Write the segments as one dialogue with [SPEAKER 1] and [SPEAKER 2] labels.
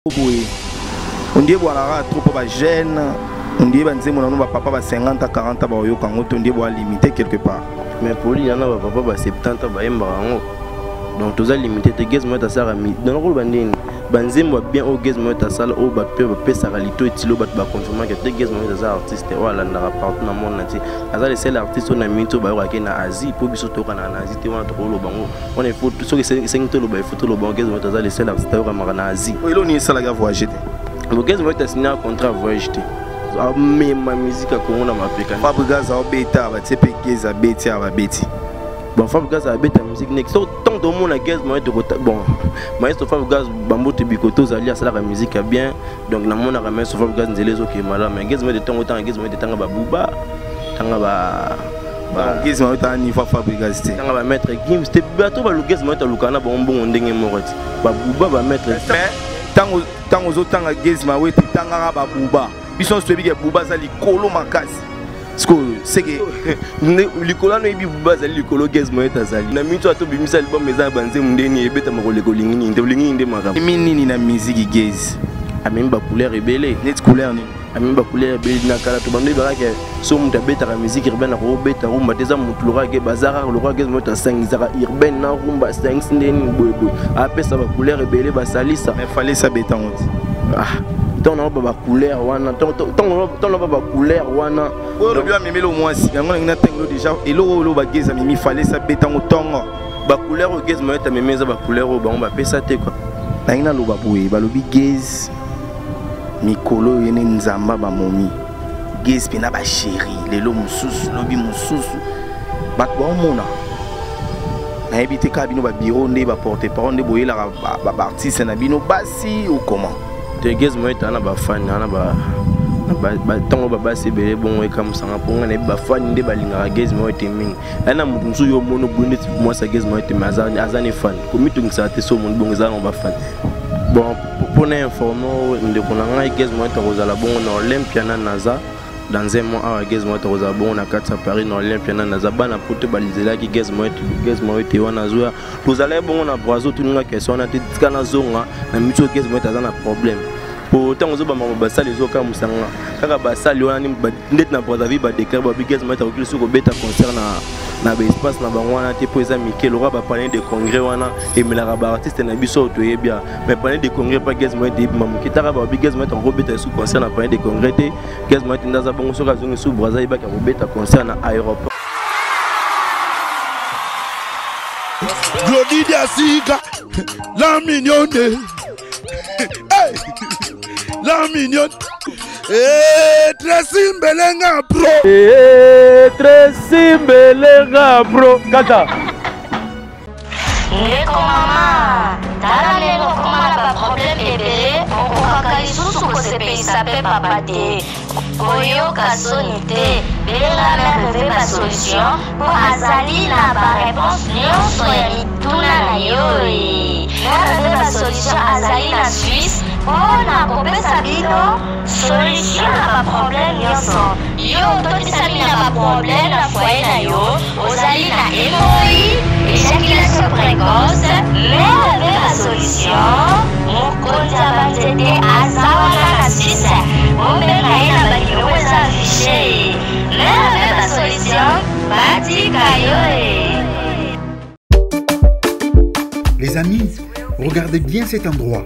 [SPEAKER 1] On dit voilà trop pas jeune, on dit ben c'est mon nom papa va 50 à 40 ba yo kango on dit voilà limité quelque part.
[SPEAKER 2] Mais pour lui il y en a papa va 70 ba yemba ngo. Donc tous limité te gaz moi ta sara mi. Dans le rôle bandine, banzem va bien au gaz moi ta sala au ba pe saralito et tilo ba confirmer que te gaz moi ta sara artiste wala na rapport na monde nati. Aza les seuls artistes on a mis to ba wa na Asie pour biso to kana na Asie te wana to lo bango. On est faut so que c'est to lo ba faut to lo ba gaz moi ta sala les seuls artistes on na Asie.
[SPEAKER 1] Oui lo ni sala ga voyager.
[SPEAKER 2] Le gaz moi ta signé un contrat voyage te. Mais ma musique a comment on m'a fait
[SPEAKER 1] Fabregas a bêta va te payer za bêta va bêti.
[SPEAKER 2] Bon Fabregas a bêta musique next tant de monde a gaz moi de bon maestro Fabregas bambo te bikoto zali à la musique a bien donc na mon a maestro Fabregas nzelezo qui malade mais gaz moi de temps autant gaz moi de temps ba buba tanga ba
[SPEAKER 1] gaz moi ta niveau Fabregas te
[SPEAKER 2] tanga ba mettre game c'était bateau ba le gaz moi ta lukana bon bon ndenge morati ba buba ba mettre
[SPEAKER 1] tango zo tanga gaz moi we te tanga ba buba biso sobi ke buba za likolo makasi. C'est que likolo no ibi buba za likolo gaz moi ta zali na mito ato bimisa album meza banze mundeni ebeta makole kolingini ndolingini maka minini na musique gaz
[SPEAKER 2] amemba couleur rebelle
[SPEAKER 1] net couleur ni
[SPEAKER 2] amemba couleur rebelle na kala to bande baraka so muta beta la musique urbaine ko beta rumba teza mutulura ke bazara le roi gaz moi ta 5 zara urbaine na rumba 5 ndeni boy apesa ba couleur rebelle ba salisa
[SPEAKER 1] mais fallait ça beta on
[SPEAKER 2] tant on a pas couleur wana tant on a pas couleur wana
[SPEAKER 1] le bien mimelo moi si on a tengo déjà et lo ba geza mimi fallait ça beta on tongo
[SPEAKER 2] ba couleur au gaz moi ta memeza ba couleur au ba on ba pesa te quoi
[SPEAKER 1] na ina lo ba boye ba lobi gaz mikolo yene nzamba ba momi gaz pena ba chéri lelo mususu lobi mususu ba ko mona na ebité ka bino ba bureau ndé ba porter parole ndé boye la ba artiste na bino basi ou comment
[SPEAKER 2] te gaz moi ta na ba fan na ba tango baba sebele bon e comme ça pour ngana ba fan nde balinga gaz moi te mingi ana mutu yo mono bonne moi sa gaz moi te azane fan comme tu ngisa te so mon bon za on ba fan bon pour informer nde kona ngai gaz moi ta rozala bon na Olympia na Naza dans un mois à gaz moi ta rozala bon na 4 Paris na Olympia na Naza bana poto balizela ki gaz moi te wana zoa rozala bon na brazo tu nga question na te kana zonga na mito gaz moi ta na problème pour tant aux obama basal les oka musanga kaka basal wana ni ndet na Brazzaville ba déclare ba bigaz mata ko sur beta concert na ba espace na bangwana te pour ezami Mikel aura ba parler de congrès wana et melara ba artiste na biso to yebia mais parler de congrès pas gaz moi de mamu kitara ba bigaz mata ko beta sur concert na parler de congrès te gaz moi ndaza bongo soka zongi sur Brazzaville ba ka beta concert na aéroport
[SPEAKER 3] Glodidia Siga la mignonne la mignonne Tracy Mbelenga pro
[SPEAKER 2] Tracy Mbelenga pro kata
[SPEAKER 4] Ndeko mama tala lelo komala ba problème ebele okokaka lisusu kosepelisa pe papa te koyoka soni te benga merve ba solution po azali na ba réponse nyonso ya mituna na yo merve ba solution azali na Suisse mpona kopesa bino solution na ba problème nyonso yo totisami na ba problème na foyer na yo ozali na hémorroïde éjaculation précoce merve ba solution mokonzi ya banzete aza wana na Suisse obenga ye na banimero eza affiché merve ba solution batika yo
[SPEAKER 5] Les amis, regardez bien cet endroit.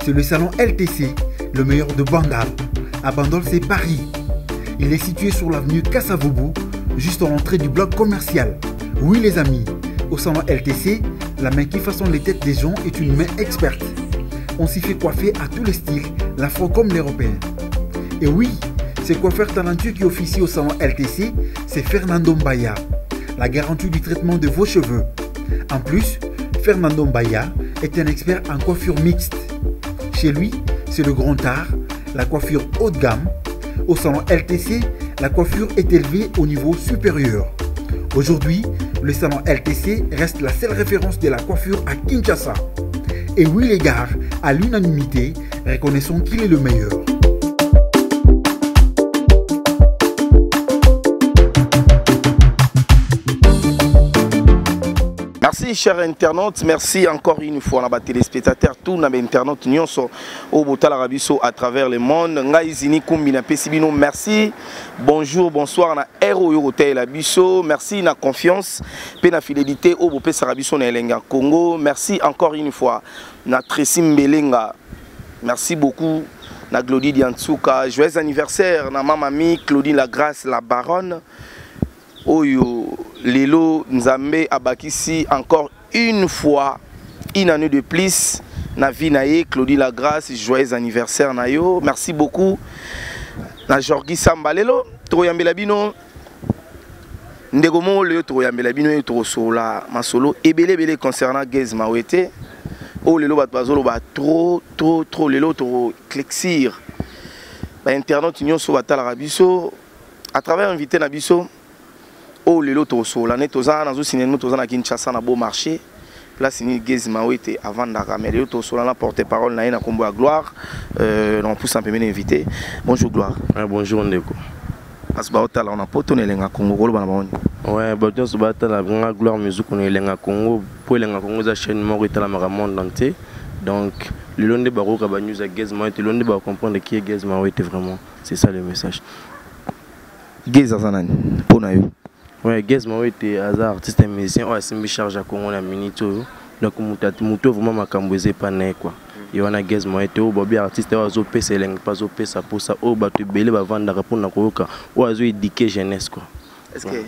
[SPEAKER 5] C'est le salon LTC, le meilleur de Bandal. À Bandal, c'est Paris. Il est situé sur l'avenue Kassavoubou, juste à l'entrée du bloc commercial. Oui les amis, au salon LTC, la main qui façonne les têtes des gens est une main experte. On s'y fait coiffer à tous les styles, l'afro comme l'européen. Et oui, ce coiffeur talentueux qui officie au salon LTC, c'est Fernando Mbaya, la garantie du traitement de vos cheveux. En plus, Fernando Mbaya est un expert en coiffure mixte. Chez lui, c'est le grand art, la coiffure haut de gamme. Au salon LTC, la coiffure est élevée au niveau supérieur. Aujourd'hui, le salon LTC reste la seule référence de la coiffure à Kinshasa. Et oui les gars, à l'unanimité, reconnaissons qu'il est le meilleur.
[SPEAKER 1] Merci chers internautes, merci encore une fois à nos téléspectateurs, tous nos internautes nyonso au Botal Arabiso à travers le monde. Ngaizini Kumbina Pesibino, merci. Bonjour, bonsoir na Hero Hotel Abiso. Merci na confiance, pe na fidélité au Bopé Sarabiso na Elenga Congo. Merci encore une fois na Tracy Mbelenga. Merci beaucoup na Claudie Diantsuka. Joyeux anniversaire na mamami Claudie Lagrace la baronne. Oyo Lelo Nzambe abakisi encore une fois, une année de plus, na vie naye Claudie Lagrace, joyeux anniversaire nayo. Merci beaucoup. Na Jorgi Samba Lelo, Troyambela bino. Ndegomo le Troyambela bino et Trosola masolo ebele concernant Gez Mawete. Oh Lelo bat bazolo ba trop Lelo trop clexir. Ba internet union so batala rabiso à travers invité na biso. Oh lelo toso la netoza na zo sineno toza na Kinshasa na beau marché place ni Gez Mawete avant d'arramer lelo toso la porte-parole na ina kombo à gloire on pousse un peu invité. Bonjour gloire.
[SPEAKER 2] Bonjour ndeko.
[SPEAKER 1] Parce ba otala on a potonné lenga Congo ko bana boni.
[SPEAKER 2] Ouais ba tonso ba tala nga gloire musique on lenga Congo pour lenga Congo za chaîne mo itala ma monde entier. Donc le londe ba roka ba news à Gez Mawete le londe ba comprendre qui est Gez Mawete vraiment. C'est ça le message.
[SPEAKER 1] Gez azanani pona yo.
[SPEAKER 2] Ouais, Gez Mawete hasard artiste et musicien au Simbi charge à Congo na minito. Donc muto vraiment makamboze pas né quoi. Il y a Gez Mawete au Bobby artiste au zo pesa leng pas zo pesa pour ça au batu belé ba vendre pour na koyoka au zo éduquer jeunesse quoi.
[SPEAKER 1] Est-ce que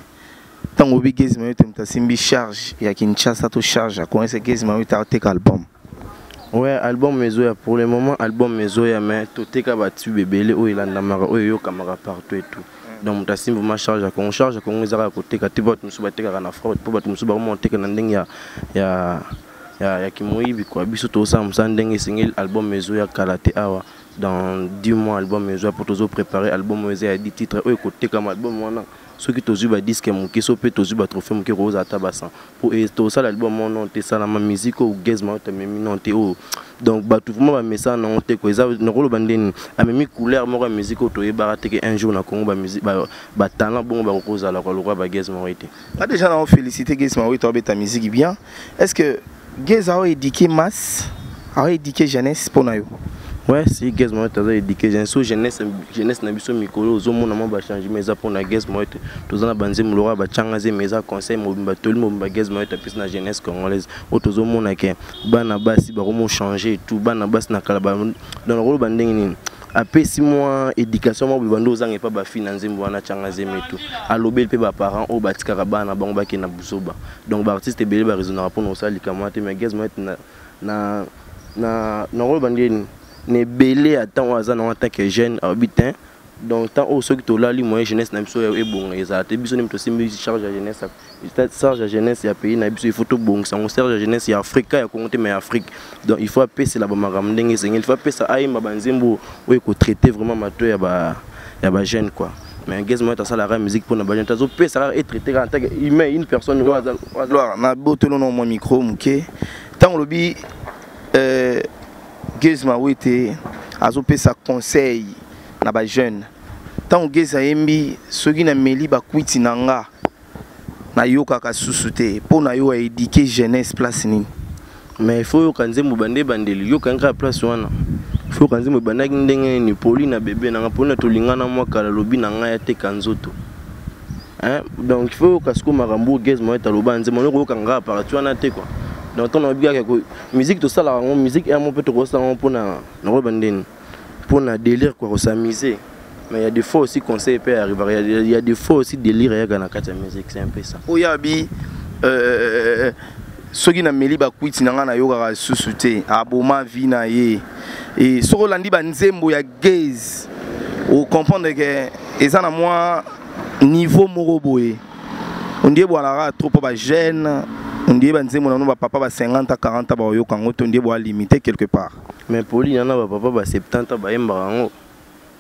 [SPEAKER 1] tant obi Gez Mawete mta Simbi charge ya Kinshasa to charge à connaître Gez Mawete a tek album.
[SPEAKER 2] Ouais, album mezo pour le moment album mezo ya mais to teka batu belé au ilanda mara au yo kamera partout et tout. Donc mtasim vraiment charge à Congo ezaka côté kati bot musu bateka na fraude po bot musu ba monter na ndenge ya kimoyibi quoi biso to ça musa ndenge single album mezo ya kalate awa dans 10 mois album mezo pour toujours préparer album mezo ya 10 titres o côté comme album wana ceux qui tozu ba disque mon qui so peut tozu ba trophée mon qui rose à tabasan pour et to ça l'album non te ça la musique ou Gez Mawete même non te o donc ba tout vraiment ba message non te ko eza no ko bandeni a même couleur mo musique to e barate que un jour na Congo ba musique ba talent bon ba rose à la ko ba Gez Mawete
[SPEAKER 1] déjà on féliciter Gez Mawete to ta musique bien. Est-ce que Gez a éduqué masse a éduqué jeunesse pour nayo?
[SPEAKER 2] Ouais, si Gez Mawete a éduqué jeunesse na biso mikolo zo mona mo ba changer mais za pour na Gez Mawete to za na banze mulora ba changaze mais za conseil mo ba toli mo ba Gez Mawete pis na jeunesse congolaise o to zo mona ke bana basi ba ko changer tout bana basi na kala ba dans le rôle bandenge ni après 6 mois éducation mo bando zanga pa ba financer mo na changaze mais tout alobel pe ba parents o ba tikaka bana bango ba ke na busoba donc ba artiste belé ba raisonner pour no sali kamate mais Gez Mawete na rôle bandenge ne belé attend aza na tant que jeune habitant donc tant au ceux qui to là li moyen jeunesse na biso e bon exact biso nem to simbi charge à jeunesse charge à jeunesse ya pays na biso il faut to bon ça on charge à jeunesse ya Afrique ya Congo mais Afrique donc il faut appeler la ba magam ndenge sengel il faut appeler ça aïma banzembo o ko traiter vraiment mato ya ba jeune quoi mais Gez Mawete ça la musique pour na ba jeune tazo pe ça être traité en tant que humain une personne
[SPEAKER 1] gloire na botelo no mo micro muke tant lobi Gez Mawete azo pesa conseil na ba jeune tant Gez ayembi soki na meli ba kwiti nanga na yoka ka susute pour na yo éduquer jeunesse place ni
[SPEAKER 2] mais il faut kanze mo bandeli yo kanga place wana il faut kanze mo bandaki ndenge ni poli na bébé na poli na tolingana mo kala lobi na nga ya te kanzoto hein donc il faut kasko marambo Gez Mawete aloba nzemo no ko kanga partout wana te quoi. Donc on a bien que musique tout ça la musique est un peu trop ça pour na bandeni pour na délire quoi s'amuser mais il y a des fois aussi conseil peut arriver il y a des fois aussi délire ya na kata musique c'est un peu ça
[SPEAKER 1] oyabi soki na meli ba kwiti nanga na yoka susute aboma vina ye et soko landi ba nzembo ya Gez o comprendre que eza na moi niveau moroboye on dit boala trop ba jeune on dit que nos papa 50 à 40 ans limité quelque part.
[SPEAKER 2] Mais pour lui, il y en a papa 70 ans.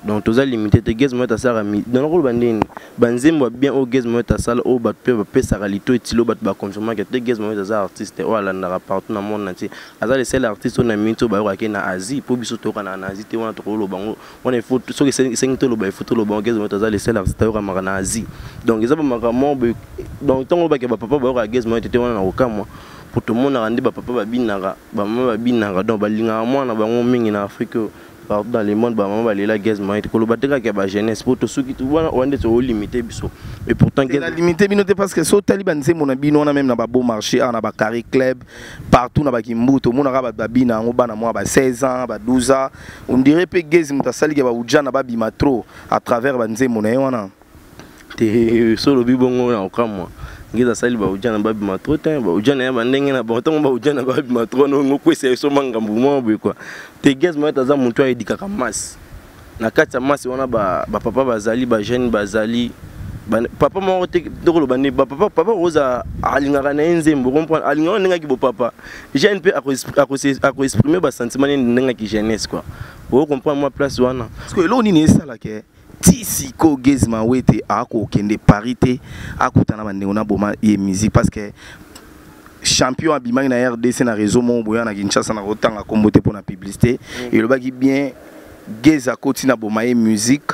[SPEAKER 2] Donc tous les limités de Gez Mawete ça rami dans le rôle bandeni banzembo bien au Gez Mawete ça au bat pe ça ralito et tilo bat ba confirmer que Gez Mawete ça artiste ou ala na partout dans monde entier aza les seuls artistes on a mis to ba ko na Asie pour biso to kana na Asie te on to lo bango on est faut so que 5 to lo ba faut to lo bango Gez Mawete ça les seuls artistes au mara na Asie donc ils ont mara donc tant ba ke ba papa ba ko Gez Mawete te on na okamwa pour tout le monde rendre ba papa ba binara ba maman ba binara donc ba linga mwana bango mingi na Afrique partout dans le monde ba maman ba lela gaz moyen ko lo bateka ke ba jeunesse pour to suki tu wana wande to limiter biso et pourtant
[SPEAKER 1] la limiter binote parce que so taliban c'est mon bino na même na ba beau marché na ba carré club partout na ba kimbuto mona ka ba bina ngo bana moi ba 16 ans ba 12 ans on dirait pe gaz mutasali ke ba ujana ba bima trop à travers ba nzemo na wana
[SPEAKER 2] te solo bibongo na okamwa ngiza sali ba ujana ba bima trop temps ba ujana ya bandenge na ba tongo ba ujana ba bima trop no ngokwese so mangambu mo boy quoi te gaz mo taza muntu ayidika ka masse na kati ya masse wana ba papa bazali ba jeune bazali papa mo te dokolo bande ba papa roza alingaka na nzembo comprendre alingaka nenga ki bo papa jeune pe ako exprimer ba sentiment nenga ki jeunesse quoi vous comprenez moi place wana
[SPEAKER 1] parce que lo nini esala ke si ko gezma wete ako kende parité akutana bandeko na boma ye musique parce que champion abimaki na RDC na réseau mon boya na Kinshasa na rotanga kombote pour na publicité et le baki bien geza koti na boma ye musique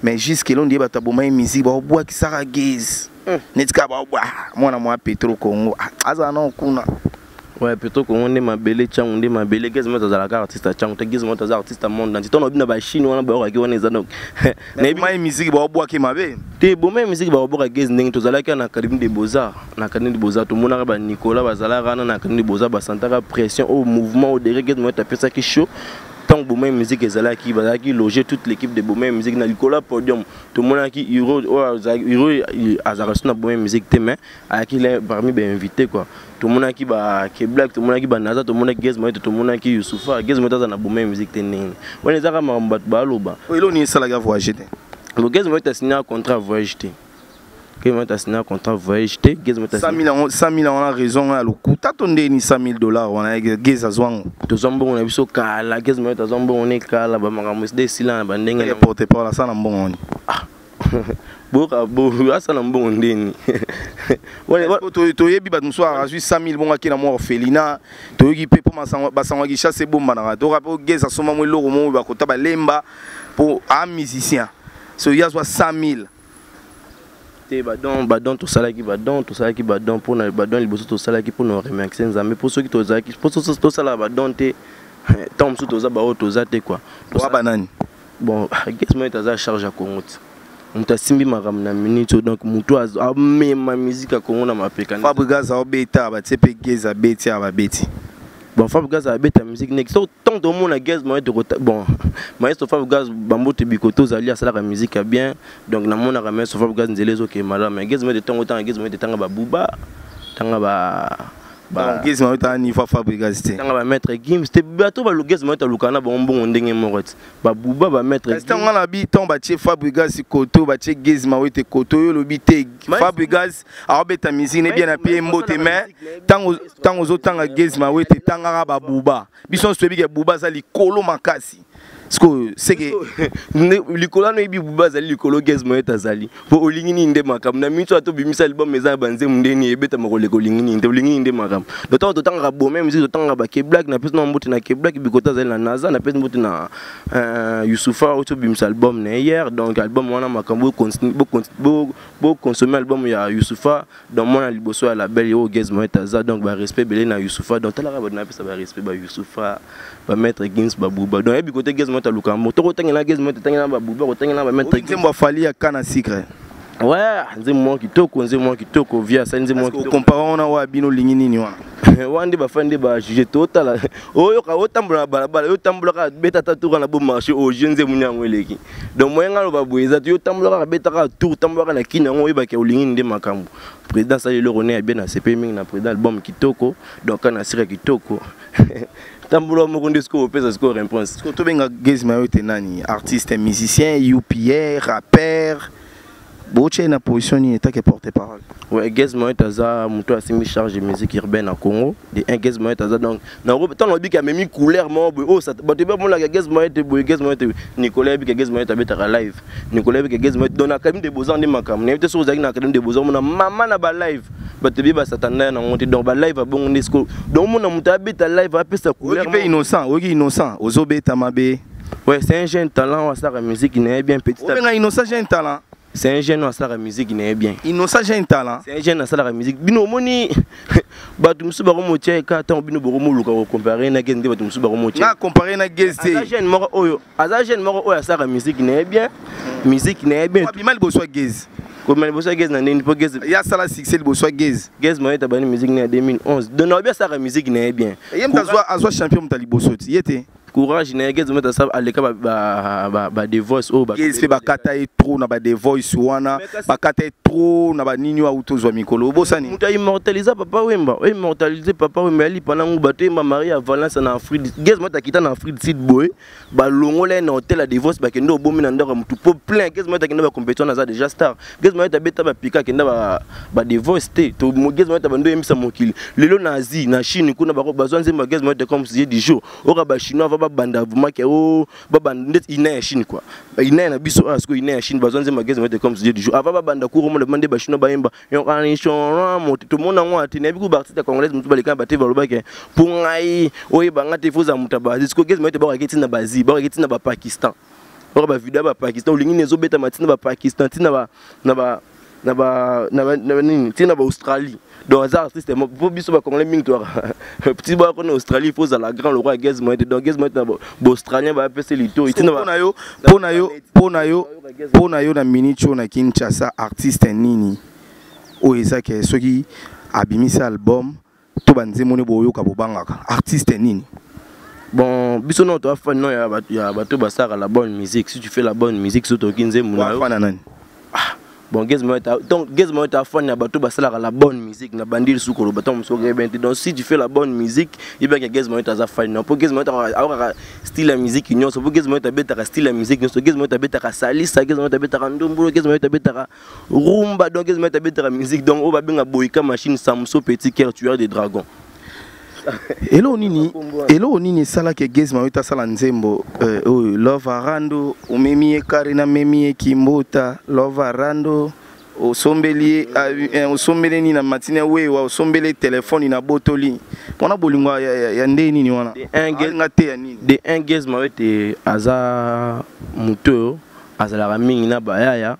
[SPEAKER 1] mais jusque l'on dit bata boma ye musique ba boa ki sara gez netika ba boa mwana mwa Petro Congo aza na kuna
[SPEAKER 2] ouais plutôt qu'on est ma belle chang on est ma belle gaz moi dans la carte artiste chang te gaz moi dans artiste monde dans ton obina ba Chine wana ba ki wana za donc
[SPEAKER 1] na ma musique ba boa ki mabe
[SPEAKER 2] te bo ma musique ba boa gaz ndenge to zalaka na académie des beaux-arts na académie des beaux-arts to mona ba Nicolas bazalaka na académie des beaux-arts ba santaka pression au mouvement au derrière gaz moi taper ça qui chaud tant Boumé musique ezalaki bazalaki loger toute l'équipe de Boumé musique na Nicolas podium tout le monde qui Hiro azarasu na Boumé musique témoin aki parmi ben invité quoi tout le monde qui ba Black tout le monde qui ba Naza tout le monde qui Gez Moïse tout le monde qui Youssoufa Gez Moïse na Boumé musique témoin on les a mamba baloba
[SPEAKER 1] elo ni sala ga voyager
[SPEAKER 2] le Gez Moïse a signé un contrat voyage que moi t'as signé un contrat voyage
[SPEAKER 1] 100 000 on a raison à le coût t'attendais ni 100 000 $, on a gaz à zwango
[SPEAKER 2] to zombo on a biso kala Gez Moïse zombo on est kala ba makambo de sila ba ndenge
[SPEAKER 1] na porte par la sana mbongo
[SPEAKER 2] boka bo asa na mbongo ndeni
[SPEAKER 1] to yebi ba mso a 100 000 bonga kina mo orphelinat to yoki pe po basangwa ki chasse bomba na to rapo gaz à soma mo loko mo ba kota ba lemba pour un musicien so ya 100 000
[SPEAKER 2] badon tout ça qui badon pour na badon liboso tout ça qui pour nous remercier nzambe pour ceux qui to za qui pour tout ça là badon te tant sous to za ba to za te quoi
[SPEAKER 1] to banani
[SPEAKER 2] bon Gez Moïse ta za charge à Congo on t'a simbi maram na minute donc muto a même musique à Congo na mapeka
[SPEAKER 1] Fabregas a beta ba tsepe Geza beti a ba beti
[SPEAKER 2] bon Fabregas a beta musique next tant de monde na Gez Moïse de bon maestro Fabregas bambo te bikoto zali asala la musique bien donc na mona ka maestro Fabregas nzelezo ke mala mais Gez Moïse de temps autant Gez Moïse de tanga ba buba tanga ba
[SPEAKER 1] Gez Moïse ta ni Fabregas te
[SPEAKER 2] tanga ba maître Gims te bato ba Gez Moïse ta lukana ba mbongo ndenge morot ba buba ba maître
[SPEAKER 1] Gims tanga na bi ton ba tie Fabregas koto ba tie Gez Moïse te koto yo lobi te Fabregas a beta musique ne bien na pied mbote mais tango zo tanga Gez Moïse te tanga ba buba bison so bi ke buba za likolo makasi c'est que likolo no ibi buba zali likolo Gez Moïse azali po olingini nde makam na mito ato bimisa album meza banze mundeni ebeta makole kolingini nde olingini nde makam do to tanga Boumé musique do tanga ba Black na pesa no mbuti na Black bikota zali na Naza na pesa mbuti na Youssoufa auto bimisa album na hier donc album wana makambo bo consommer album ya Youssoufa donc mona liboso ya label yo Gez Moïse aza donc ba respect belé na Youssoufa donc tala ba na pesa ba respect ba Youssoufa ba maître Gims ba buba donc ebi côté Gez Moïse ta lukambo to kotangela Gez Moïse tangela ba buba kotangela ba maître Gims ba fali ya kana secret
[SPEAKER 2] ouais nzemo kitoko via ça nzemo
[SPEAKER 1] kitoko comparant na wa bino lingini ni wana
[SPEAKER 2] wande ba fande ba juger total oyo ka otambula balabala yo tambula ka beta tatuka na bo marché o jenze munyango eleki donc moyenga lo ba boyeza yo tambula ka beta ka tour tambula na kina ngo yeba ke olingini nde makambo président ça le rené bien na CP mingi na président album kitoko donc na sire kitoko tambula mo nde sko pesa sko réponse
[SPEAKER 1] ko to benga Gez Moïse te nani artiste musicien UPR rappeur Boche na position ni état que porte-parole.
[SPEAKER 2] Ouais, Gez Moïse taza muto asimi charge de musique urbaine à Congo. De un Gez Moïse taza donc na tant on dit qu'il a même couleur mo oh ça ba te ba mon la Gez Moïse Nicolas bi Gez Moïse tabeta live. Nicolas bi Gez Moïse dans académie de beaux-arts de makam. Ne te so zaki na académie de beaux-arts na mama na ba live. Ba te bi ba satana na monter donc ba live bon ndesco. Donc mon na muta beta live a pesa couleur.
[SPEAKER 1] Oki innocent, ozobeta mabe.
[SPEAKER 2] Ouais, c'est un jeune talent à sa musique, il est bien petit.
[SPEAKER 1] On est innocent, j'ai un talent.
[SPEAKER 2] c'est un jeune à la musique n'est bien.
[SPEAKER 1] Innocent j'ai un talent.
[SPEAKER 2] C'est un jeune à la musique. Bino moni batu musuba ko motie ka ta bino boromo luka ko comparer na gende batu musuba ko motie.
[SPEAKER 1] Na comparer na geste.
[SPEAKER 2] Aza jeune moko oyo à la musique n'est bien. Musique n'est bien.
[SPEAKER 1] Abi mal boso gez.
[SPEAKER 2] Comme elle bosse gez na ndeni po gez.
[SPEAKER 1] Ya sala succès le boso gez.
[SPEAKER 2] Gez mo eta bani musique na 2011. Donc na bien ça la musique n'est bien.
[SPEAKER 1] Et yem azwa champion mutali boso ti yete.
[SPEAKER 2] Courage na gez mo ta sa aleka ba de voice o ba.
[SPEAKER 1] Gez fait ba kata e trop na ba de voice wana. Ba kata e trop na ba nini wa utozwa mikolo. Bosani.
[SPEAKER 2] Muta immortaliser papa Wemba. Immortaliser papa Wemba ali pendant ngo bato ma mari à Valence na Afrique. Gez mo ta kita na Afrique Sud boy. Ba longola na hôtel à divorce ba kendo bomi na ndako mutu po plein. Gez mo ta kendo ba compétition na za déjà star. Gez mo ta beta ba pika kenda ba divorce te. To gez mo ta bando emisa mokili. Lelo na Asie na Chine kuna ba bazwa nzemba gez mo ta comme si du jour. Ora ba chinois va ba banda vuma ke o ba banda ina ya Chine quoi. Ina na biso asko ina ya Chine bazwa nzemba gez mo ta comme si du jour. Ava ba banda ku romo demande ba chinois ba yemba. Yo kan chon mo to mona ngwati na biku artiste congolaise mutu baleka ba te ba ke pour ngai oyi ba ngate foza mutaba. Disko gez mo ta ba keti na bazi ba keti na ba Pakistan. Ora ba vida ba Pakistan ulingi nezo beta matina ba Pakistan tina ba nini tina ba Australie. Donc les artistes pour biso ba congolais mingi toi petit ba ko na Australie faut à la grand le roi Gez mo donc Gez mo na australien ba pese lito tina ba
[SPEAKER 1] pona yo na minicho na Kinshasa artiste nini o ezake soki abimisa album to banzemo ne boyo ka bobangaka artiste nini.
[SPEAKER 2] Bon, biso non toi fan non ya bato basara la bonne musique. Si tu fais la bonne musique sur to kinze muna yo. Bon, Gez mo ta fan ya bato basara la bonne musique na bandil sukolo bato muso rebente. Donc si tu fais la bonne musique, il va que Gez mo ta za fan non. Pour Gez mo ta style la musique non, so pour Gez mo ta beta style la musique non, so Gez mo ta beta salisa, Gez mo ta beta ndombulo, Gez mo ta beta rumba, donc Gez mo ta beta musique donc on va benga boyka machine Samso petit cœur tueur des dragons.
[SPEAKER 1] Elo nini sala ke Gez mawita sala nzembo Love Arando umemie Karina memie Kimbota Love Arando osombeli ni na matine wewa osombele telefone na botoli mona bolingwa ya nde nini wana ngate ya nini
[SPEAKER 2] de un Gez mawete aza muto azala mingi na bayaya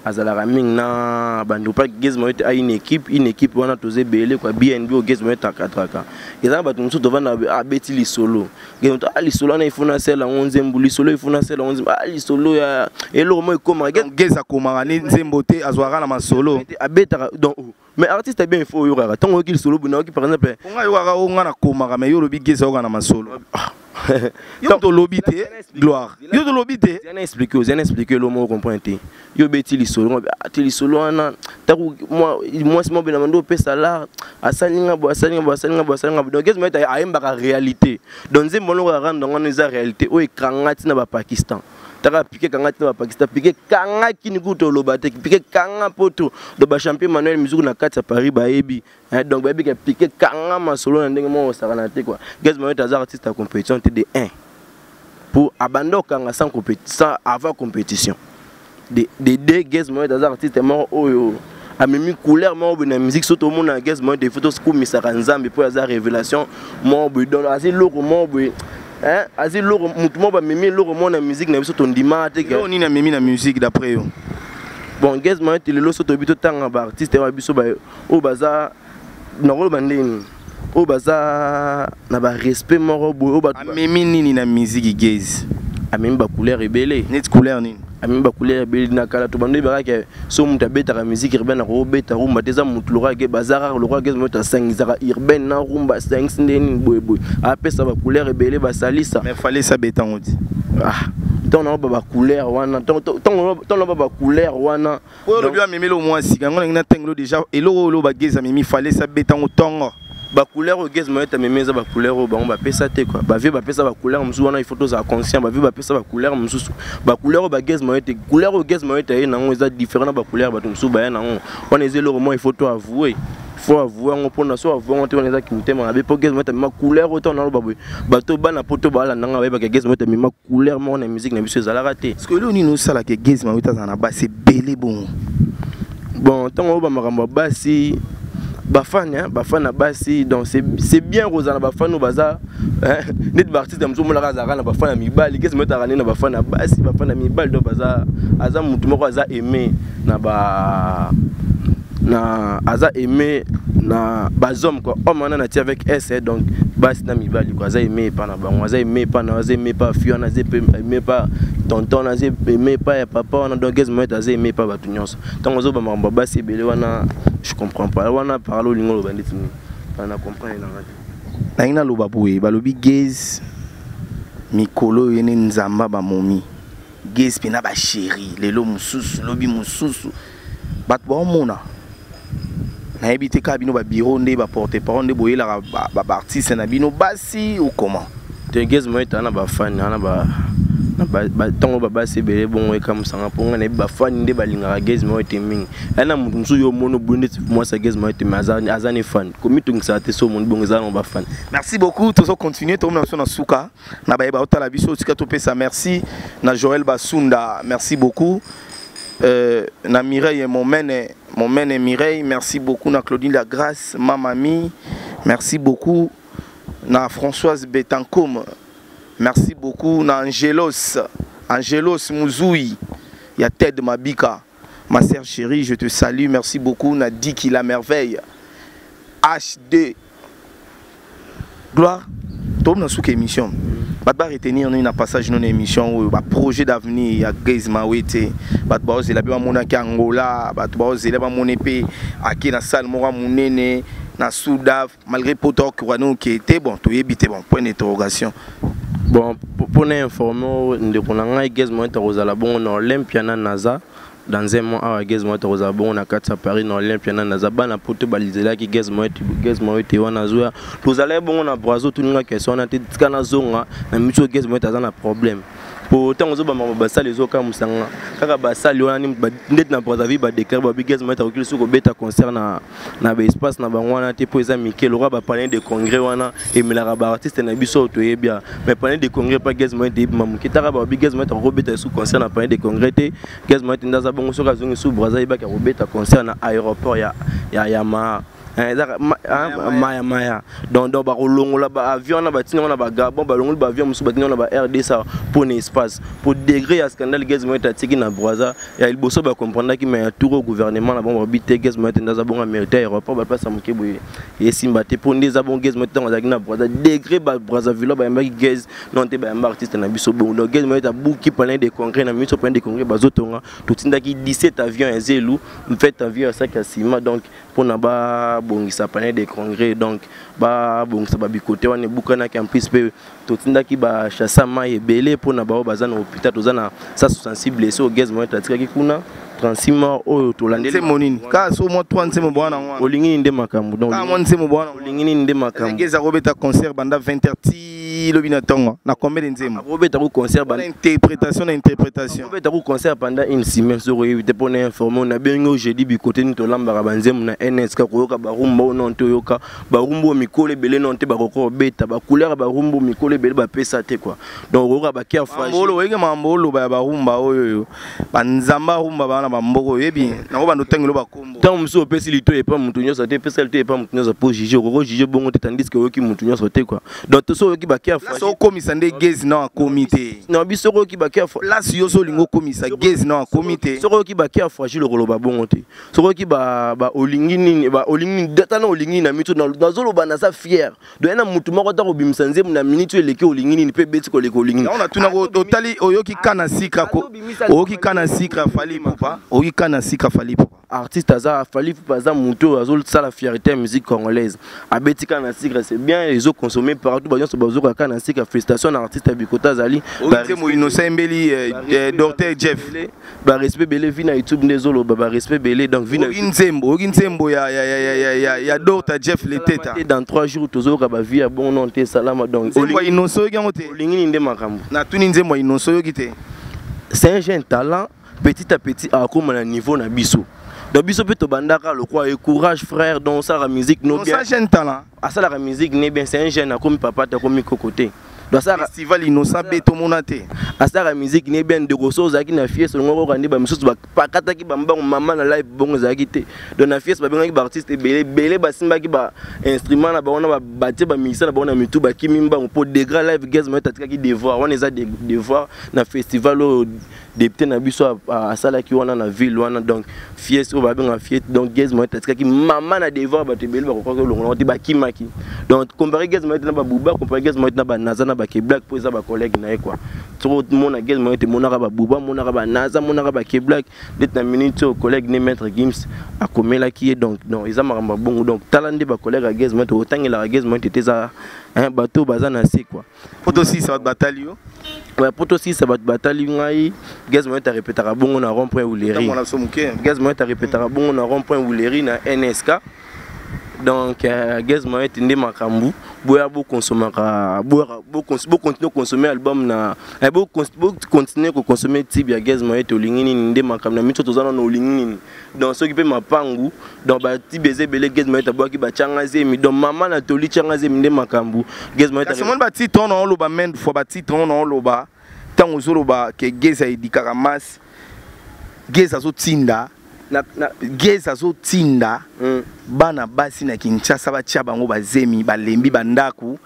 [SPEAKER 2] azala mingi na bandu pa Gez mo a une équipe wana toze belé quoi BNB au Gez mo takataka eza batu musu to vana abeti li solo Gez to ali solo na ifuna sela 11 mbuli solo ifuna sela 11 ali solo ya elo mo ikoma
[SPEAKER 1] Gez akoma ni nzembo te azwaka na masolo
[SPEAKER 2] abeta donc mais artiste est bien il faut yora tant qu'il solo buna qui par exemple
[SPEAKER 1] on a yora on a koma mais yo lobi Gez oka na masolo yo to lobité gloire yo to lobité
[SPEAKER 2] j'ai expliqué le mot comprendre yo beti li solo li solo ana taku moi c'est mon benamando pe salaire asalinga bo donc Gez mo ta aimba ka réalité donc nzembo lo rendre ngana za réalité o ekrangati na ba Pakistan taka piqué kangati na ba Pakistan piqué kanga kini kuto lobate piqué kanga poto do ba champion Manuel Mizuku na kati ya Paris ba ebi donc ba ebi ke piqué kanga masolo na ndenge mo osakana te quoi Gez mo ta artiste à compétition de 1 pour abandonner kanga sans compétition avant compétition de 2 Gez mo ta artiste mo oyo a même couleur mo na musique surtout mon na Gez mo des photos comme Misaka Nzambe pour la révélation mo dans assez lourd mo hein assez lourd mutumo ba mimi lourd mo na musique na biso to ndima te
[SPEAKER 1] que ni na mimi na musique d'après yo
[SPEAKER 2] bon Gez mo te lelo soto bito tanga ba artiste wa biso ba o baza na rolo bandeni o baza na ba respect mo robo o ba
[SPEAKER 1] mimi nini na musique Gez
[SPEAKER 2] a même ba couleur rebelle
[SPEAKER 1] net couleur nini
[SPEAKER 2] ami ba couleur rebelle na kala to bando ba ke so muta beta ka musique urbaine na ko beta rumba teza mutu lo ke bazara lo Gez mo ta 5 zara urbaine na rumba 5 ndeni boy a pesa ba couleur rebelle ba salisa
[SPEAKER 1] mais fallait ça beta on dit
[SPEAKER 2] ton ba couleur wana ton ba couleur wana
[SPEAKER 1] o lo bien memelo moi sika ngona ngina tenglo déjà elo lo ba Gez mimi fallait ça beta on tongo
[SPEAKER 2] ba couleur au Gez mo ta memeza ba couleur o ba on ba pesa te quoi ba vie ba pesa ba couleur musu wana il faut to za conscient ba vie ba pesa ba couleur musu ba couleur ba Gez mo te couleur au Gez mo te na ngo za différent ba couleur ba musu ba na ngo on ezelo mo il faut to avouer on pona so avouer on te on za kimtema ba po Gez mo ta ma couleur autant na ba ba to ba na poto ba la nanga ba Gez mo ta ma couleur mo na musique na biso za la raté
[SPEAKER 1] parce que lo ni no sala ke Gez mo ta na ba c'est belé bon
[SPEAKER 2] tant on ba makambo basi bafana basi donc c'est bien Rosa bafana baza net artiste de mzomo la zara na bafana mibali qu'est-ce que tu na bafana basi bafana mibali donc baza aza mutu moko aza aimé na aza aimé na bazom quoi homme na tia avec S donc basi na mibali quoi aza aimé pas na bango aza aimé pas na aza aimé pas fio na aza aimé pas tonton na aza aimé pas papa na donc qu'est-ce que aza aimé pas batu nyonso tant ozo ba mamba basi belé wana je comprends pas wana parler lingo lo bandit fini na comprendre na radio
[SPEAKER 1] na loba boye balobi gaze mikolo yene nzamba ba momi gaze pina ba chéri lelo mususu lobi mususu bat ba mona na ebité ka bino ba bureau nde ba porter parole nde boye la ba artiste na bino basi ou comment
[SPEAKER 2] te gaze mo eta na ba fan na ba tongo baba se belé bon e kam sanga ponga ne ba fan nde balinga gaze mo ete mingi ana mutu yo mono bunde moi sa gaze mo ete azani fan komi tungisa te so mon bonga za ba fan.
[SPEAKER 1] Merci beaucoup tozo continuer to na suka na ba otala biso tika to pesa merci na Joël Basunda merci beaucoup na Mireille mon mène Mireille merci beaucoup na Claudine La Grâce ma mamie merci beaucoup na Françoise Betancourt. Merci beaucoup na Angelos Mouzoui, il y a Ted Mabika, ma sœur chérie, je te salue, merci beaucoup na Diki la merveille. HD Gloire, tout dans cette émission. Batba retenir une passage dans émission ou projet d'avenir il y a Gaze Mawete, batba ozela ba monaki Angola, batba ozela ba monepe aki na salle mora munene na Soudav malgré poto Kurano qui était bon, tout éviter bon point d'interrogation.
[SPEAKER 2] Bon, pour nous informer, nous avons Gaze Mawete Rosala bon dans Olympia na NASA. Dans un mois, Gaze Mawete Rosala bon na Katsa Paris dans Olympia na NASA. Bana poto balizela ki Gaze Mawete wana zoya. Nous allons bon na brazo tout nga question na tika na zonga na micho Gaze Mawete azana problème. Pour autant on zoba mabasa les oka musanga. Kaka basali wana ni ndet na brazavi ba déclarer ba Gaze Mawete okili suko beta concert na ba espace na bangwana te po eza Mikel Ora ba parler de congrès wana et melaka ba artiste na biso to yebia. Mais parler de congrès pas Gaze Mawete mamukitaka ba Gaze Mawete ko beta sous concert na parler de congrès te Gaze Mawete ndaza bongo soka zongi sous brazavi ba ka beta concert na aéroport ya Maya donc ba rolongo la ba avion na ba tinga na ba gabon ba longo ba avion musu ba tinga na ba RD ça pour un espace pour degré à scandale Gaze Mawete tiki na braza ya il bosso ba comprendre ki mais tout au gouvernement na bon bité Gaze Mawete ndaza bon américain aéroport ba place amuke boye et simba te pour ndeza bon Gaze Mawete na na braza degré ba braza villa ba mbaki Gaze non te ba artiste na biso bon donc Gaze Mawete bouki parler des congrès na miso parler des congrès ba zotonga tout tindaki 17 avions à zelu fait avion à 5 à Sima donc pour na ba bon ça parler des congrès donc ba bon ça ba bikote wana bukana ki en plus pe to tindaki ba chassa mai belé pour na ba bazana hôpital tozana ça sensible blessé au Gaze Mawete atikaki kuna 36 morts au tolandeli
[SPEAKER 1] monini ka so mo 30 mo bwana ngwana
[SPEAKER 2] olingini nde makambu donc
[SPEAKER 1] ka mo nzemo bwana
[SPEAKER 2] olingini nde makambu
[SPEAKER 1] Gaze robeta concert banda 20h ti lobina tonga na combien de nzemo
[SPEAKER 2] robeta ko concert banda
[SPEAKER 1] interprétation
[SPEAKER 2] robeta ko concert pendant une semaine sur éviter pour informer on a bien jeudi bi côté ni to lamba ba nzemo na NS ka ko yoka ba rumba non to yoka ba rumbo mikole belé non te ba ko beta ba couleur ba rumbo mikole belé ba pesa te quoi donc yoka ba kia fragile
[SPEAKER 1] mbolo wenge mambolo ba rumba oyo ba nzamba rumba ba na mboko yebi na ko ba no tengelo ba kombo
[SPEAKER 2] tant muso pesi lito e pas mutunyo sa te pesa lito e pas mutunyo sa po juger ko juger bongo te tandis que yoki mutunyo sa te quoi donc to so yoki ba kia fragile
[SPEAKER 1] so komisa nde Gaze na comité
[SPEAKER 2] non biso yoki ba kia
[SPEAKER 1] là si yo so lingo komisa Gaze na comité
[SPEAKER 2] so yoki ba kia fragile ko ba bongo te so yoki ba olingini data na olingini na mito na zolo ba na sa fier do na mutu moko ta ko bimisa nzemu na minute eleki olingini pe beti ko leko olingini
[SPEAKER 1] on a tuna ko totali oyoki kana sika ko oyoki kana sika fali popa oyoki kana sika fali popa
[SPEAKER 2] artiste aza fali popa za mutu azol ça la fierté de musique congolaise abeti kana sika c'est bien les autres consommer partout ba nyonso bazo kana sika félicitations na artiste Bikota Zali
[SPEAKER 1] ba mo innocent mbeli Dr Jeff
[SPEAKER 2] ba respect belé vi na YouTube ndezolo ba respect belé donc vi na
[SPEAKER 1] nzembo ya Dr Jeff le teta
[SPEAKER 2] dans 3 jours tozo ka ba vi ya bon non te salama donc
[SPEAKER 1] olingo innocent yango te
[SPEAKER 2] olingini nde makambo
[SPEAKER 1] na tuni nzembo innocent yoki te
[SPEAKER 2] c'est un jeune talent petit à petit à comme na niveau na biso donc biso pe to bandaka le quoi et courage frère donc ça la musique no bien
[SPEAKER 1] ça jeune talent
[SPEAKER 2] à ça la musique n'est bien c'est un jeune comme papa ta comme cocoté donc ça
[SPEAKER 1] festival innocent beto monate
[SPEAKER 2] asara musique ne bien de ressources zaki na fiesta ngoko kandi ba misusu ba kataki ba mbango mama na live bongo zaki te donc na fiesta ba bengaki ba artiste belé ba simbaki ba instrument na ba ona ba batie ba musicien na ba ona mitu ba kimimba pour degra live guest mo tatikaki devoir on eza devoir na festival o député na biso a sala ki wana na ville wana donc fiesta ba benga fiesta donc guest mo tatikaki mama na devoir ba te belé ba ko longo ba kimaki donc comparer guest mo na ba buba comparer guest mo na ba nazana ba ke black pour ça ba collègue na quoi trop mon a guest mo te monaka ba buba monaka ba naza monaka ba ke black d'être na minute au collègue ne maître Gims a komela qui est donc non ils amamba bon donc talande ba collègue a guest mo te otangela a guest mo te za un bateau bazana c'est quoi
[SPEAKER 1] poto aussi ça va bataille
[SPEAKER 2] ouais poto aussi ça va bataille ngai guest mo te répétera bon na rond point ou les ri guest mo te répétera bon na rond point ou les ri na NSK donc guest mo te ndé makambu boya bo consommer bo continuer consommer album na bo continuer ko consommer tibia guest mo te olingini ndé makambu na mito tozana na olingini donc ceux qui peut mapangu donc ba tibeze belé guest mo te boaki ba changaze mi donc mama na toli changaze mi ndé makambu guest mo te
[SPEAKER 1] c'est mon ba titre on lo ba men fo ba titre on lo ba tango zolo ba ke guest a idikaka mas guest azo tinda na geza zo tinda bana basi na Kinshasa ba tia bango bazemi balembi bandaku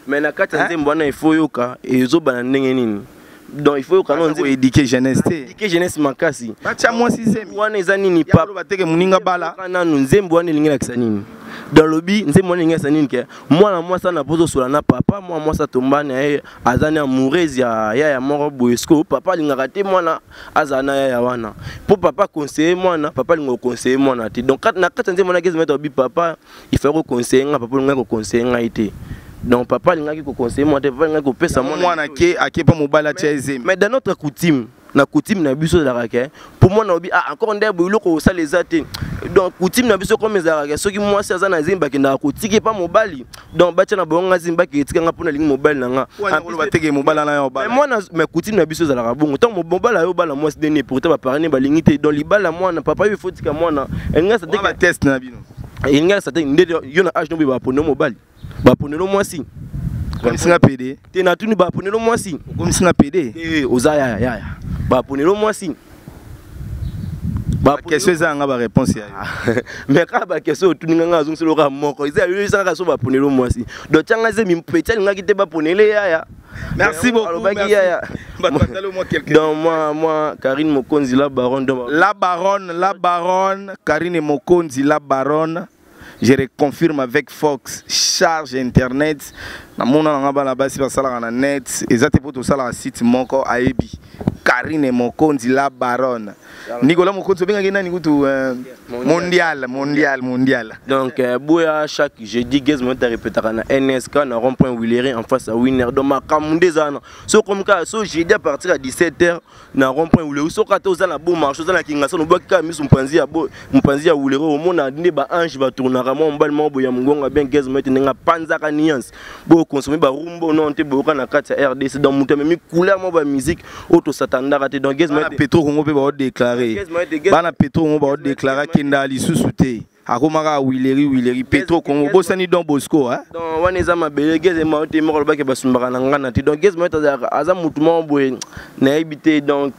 [SPEAKER 2] mais na kati nzembo wana ifoyoka ezo bana ndenge nini donc il faut que non
[SPEAKER 1] on éduquer jeunesse
[SPEAKER 2] éduquer jeunesse makasi
[SPEAKER 1] ba tia moi si zemi
[SPEAKER 2] wana eza nini papa
[SPEAKER 1] bateke muninga bala
[SPEAKER 2] kana nzembo wana lingela kisanini dans le bi nzembo wana lingela kisanini ke moi ça na pozo sola na papa moi ça tombana azani amoureuse ya moro boesco papa lingaka te mwana azana ya wana pour papa conseiller mwana papa lingo conseiller mwana te donc na kati nzembo wana gezi mettre bi papa il faut conseiller nga papa lingo conseiller nga ite donc papa lingaki ko conseiller moi te papa lingaki ko pesa
[SPEAKER 1] mwana ke pas mobala tia ezemi
[SPEAKER 2] mais dans notre coutume na coutume na biso za rake pour moi na obi encore ndebo iloko ça les até donc coutume na biso comme za rake soki moi ça na zimba ki na kotiki pas mobali donc batia na bonga zimba ki etika nga pona lingi mobali na nga
[SPEAKER 1] on va teke mobali na yo bala
[SPEAKER 2] mais moi na mais coutume na biso za rake bongo tant mobali yo bala moi c'est pour te ba parler ba lingité donc libala moi na papa il faut tika moi na nga ça
[SPEAKER 1] teke test na bino
[SPEAKER 2] nga ça teke ndé yo na âge no ba pona mobali ba pona lo moi si
[SPEAKER 1] comme singa PD
[SPEAKER 2] te na tuni ba pona lo moi si
[SPEAKER 1] comme singa PD
[SPEAKER 2] ozaya ya ba ponelo moi si
[SPEAKER 1] ba question za nga ba réponse ya
[SPEAKER 2] mais ka ba question tuninga nga zungse lo ka moko iza yo isa ka so ba ponelo moi si do tanga ze mi mpetsa nga kite ba ponele ya
[SPEAKER 1] merci beaucoup
[SPEAKER 2] donc moi Karine Mokonzi la baronne
[SPEAKER 1] la baronne Karine Mokonzi la baronne. Je reconfirme avec Fox charge internet na mona nga bala basi ba sala na net ezate poto sala site moko aebi Karine Mokonzi la baronne Nicolas Mokonzi benga ngena nikutu mondial
[SPEAKER 2] donc boya chaque jeudi guest mo ta répétera na NSK na rond-point Willery en face à Winner donc makamundé zana so comme ka so jeudi à partir à 17h na rond-point Willery so ka to zana bon marché zana kingaso no boka misu mpanzi ya Willery au mona ndé ba ange ba tournera mo mbal mo boya ngonga bien guest mo tenga panza ka nuance bo consommer ba rumbo non te boka na kati ya RDC dans mutame mi couleur mo ba musique auto satanda te donc guest mo
[SPEAKER 1] Petro Congo pe ba déclarer bana Petro Congo ba déclarer kenda lisusu te akomaka Willery Petro Congo bosani Don Bosco hein
[SPEAKER 2] donc wana eza mabele guest mo te mo ba ke basumbaka na ngana te donc guest mo aza mutu mo boye na ebité donc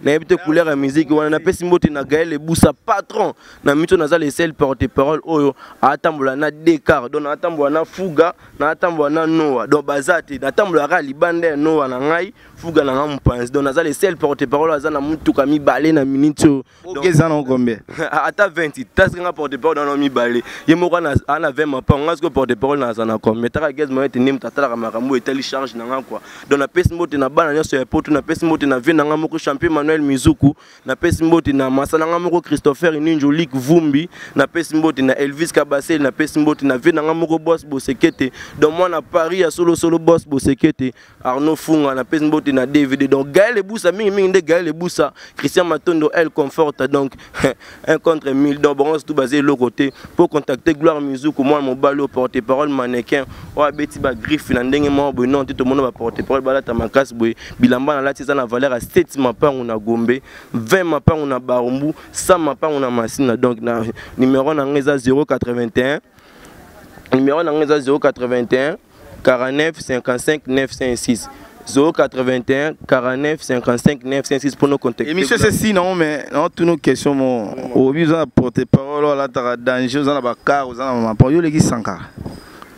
[SPEAKER 2] na ebité couleur ya musique wana na pesi mbote na Gaël Eboussa patron na mito naza les seuls porte-parole oyo atambola na Descartes donc atambola na Fuga na atambola na Noah donc bazate atambola ka libanda Noah na ngai Fuga na mpanzi donc naza les seuls porte-parole aza na mutuka mibale na minute
[SPEAKER 1] donc eza na combien
[SPEAKER 2] ata 20 taske nga porte-parole dans mibale ye moko na 20 mapa nga sko porte-parole na za na combien taka guest mo ete nim tatala makambo etali charge na nga quoi donc na pesi mbote na bana nyoso ya poto na pesi mbote na vie na nga moko champion Manuel Mizuku na pesi mbote na masana nga moko Christopher Ninjo Lik Vumbi na pesi mbote na Elvis Kabasel na pesi mbote na vie na nga moko boss Bosekete donc moi na Paris ya solo boss Bosekete Arnaud Funga na pesi mbote na DVD donc Gaël Eboussa mingi de Gaël Eboussa Christian Matondo El Comfort donc 1 contre 1000 donc bon tout basé le côté pour contacter Gloire Mizuku moi mon balo porte-parole mannequin wa beti ba griffe na ndenge mo bo non tout monde ba porte-parole bala ta makasi boy bilamba na lati za na valeur à 7 mapa on a Gombe 20 mapa on a Barumbu 100 mapa on a Massina donc na numéro na ngeza 081 numéro na ngeza 081 49 55 956. 081 49 55 956 pour nous contacter.
[SPEAKER 1] Et monsieur, c'est si non, mais non, toutes nos questions, au besoin de porter-parole, là, tu as danger, vous en avez car, vous en avez pas, vous les sankar.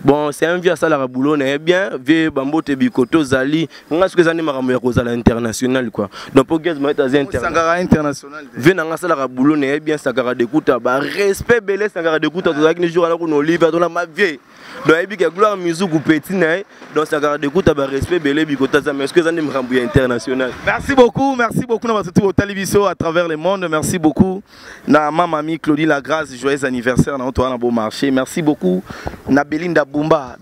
[SPEAKER 2] Bon, c'est un vieux à la boulot, mais bien, vieux bambo te bikoto zali, on a ce que ça n'est pas international quoi. Donc pour que
[SPEAKER 1] international,
[SPEAKER 2] vieux n'a pas la boulot, mais bien Sankara d'écoute, respect belé Sankara d'écoute, tout ça qui ne joue à la nos livres, dans ma vie. Donc il y a gloire musique ou petit, donc Sankara d'écoute, respect belé bikoto, mais est-ce que ça n'est pas international?
[SPEAKER 1] Merci beaucoup d'avoir tout au télévision à travers le monde. Merci beaucoup na ma mamie Claudie Lagrasse, joyeux anniversaire dans toi bon marché. Merci beaucoup na Belinda Bumba,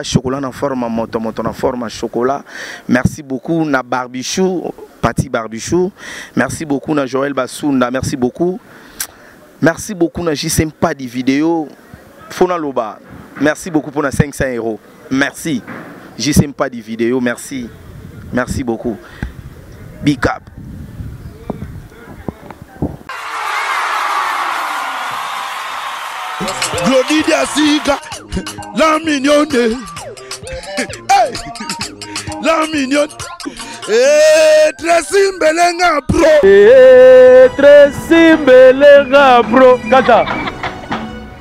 [SPEAKER 1] chocolat en forme moto en forme chocolat. Merci beaucoup na Barbichou, Pati Barbichou. Merci beaucoup na Joël Bassounda, merci beaucoup na JSM pas de vidéo. Fona Loba. Merci beaucoup pour na 500 €. Merci. JSM pas de vidéo, merci. Merci beaucoup. Big up.
[SPEAKER 3] Glody Diasiga, la mignonne. Hey, la mignonne. Tracy Mbelenga bro.
[SPEAKER 2] Tracy Mbelenga bro. Kata.